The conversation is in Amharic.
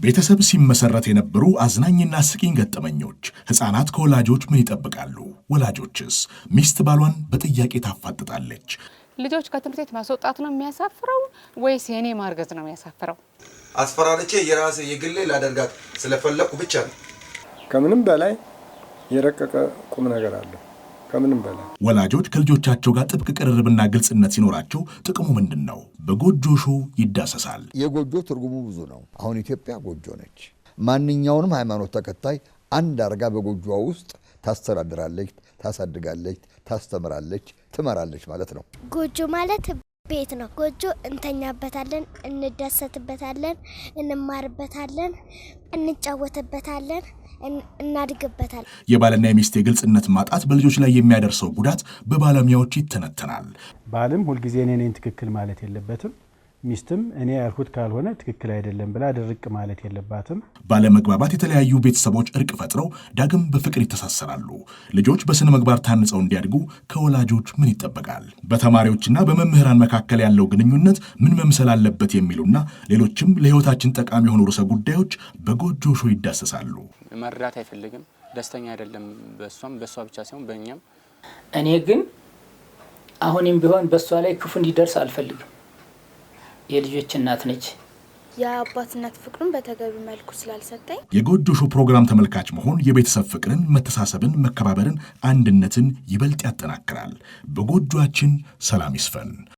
ቤተሰብ ሲመሰረት የነበሩ አዝናኝና ስቂኝ ገጠመኞች። ህፃናት ከወላጆች ምን ይጠብቃሉ? ወላጆችስ? ሚስት ባሏን በጥያቄ ታፋጥጣለች። ልጆች ከትምህርት ቤት ማስወጣት ነው የሚያሳፍረው ወይስ የኔ ማርገዝ ነው የሚያሳፍረው? አስፈራርቼ የራሴ የግሌ ላደርጋት ስለፈለኩ ብቻ ነው። ከምንም በላይ የረቀቀ ቁም ነገር አለ። ከምንም በላይ ወላጆች ከልጆቻቸው ጋር ጥብቅ ቅርርብና ግልጽነት ሲኖራቸው ጥቅሙ ምንድነው? በጎጆ ሾው ይዳሰሳል። የጎጆ ትርጉሙ ብዙ ነው። አሁን ኢትዮጵያ ጎጆ ነች። ማንኛውንም ሃይማኖት ተከታይ አንድ አርጋ በጎጆዋ ውስጥ ታስተዳድራለች፣ ታሳድጋለች፣ ታስተምራለች፣ ትመራለች ማለት ነው። ጎጆ ማለት ቤት ነው። ጎጆ እንተኛበታለን፣ እንደሰትበታለን፣ እንማርበታለን፣ እንጫወትበታለን፣ እናድግበታለን። የባልና የሚስት የግልጽነት ማጣት በልጆች ላይ የሚያደርሰው ጉዳት በባለሙያዎች ይተነተናል። ባልም ሁልጊዜ እኔ ነኝ ትክክል ማለት የለበትም። ሚስትም እኔ ያልኩት ካልሆነ ትክክል አይደለም ብላ ድርቅ ማለት የለባትም። ባለመግባባት የተለያዩ ቤተሰቦች እርቅ ፈጥረው ዳግም በፍቅር ይተሳሰራሉ። ልጆች በስነ ምግባር ታንጸው እንዲያድጉ ከወላጆች ምን ይጠበቃል? በተማሪዎችና በመምህራን መካከል ያለው ግንኙነት ምን መምሰል አለበት? የሚሉና ሌሎችም ለሕይወታችን ጠቃሚ የሆኑ ርዕሰ ጉዳዮች በጎጆ ሾው ይዳሰሳሉ። መርዳት አይፈልግም፣ ደስተኛ አይደለም። በሷም በሷ ብቻ ሳይሆን በእኛም። እኔ ግን አሁንም ቢሆን በሷ ላይ ክፉ እንዲደርስ አልፈልግም። የልጆች እናት ነች። የአባትነት ፍቅሩን በተገቢ መልኩ ስላልሰጠኝ የጎጆ ሾው ፕሮግራም ተመልካች መሆን የቤተሰብ ፍቅርን፣ መተሳሰብን፣ መከባበርን፣ አንድነትን ይበልጥ ያጠናክራል። በጎጆአችን ሰላም ይስፈን።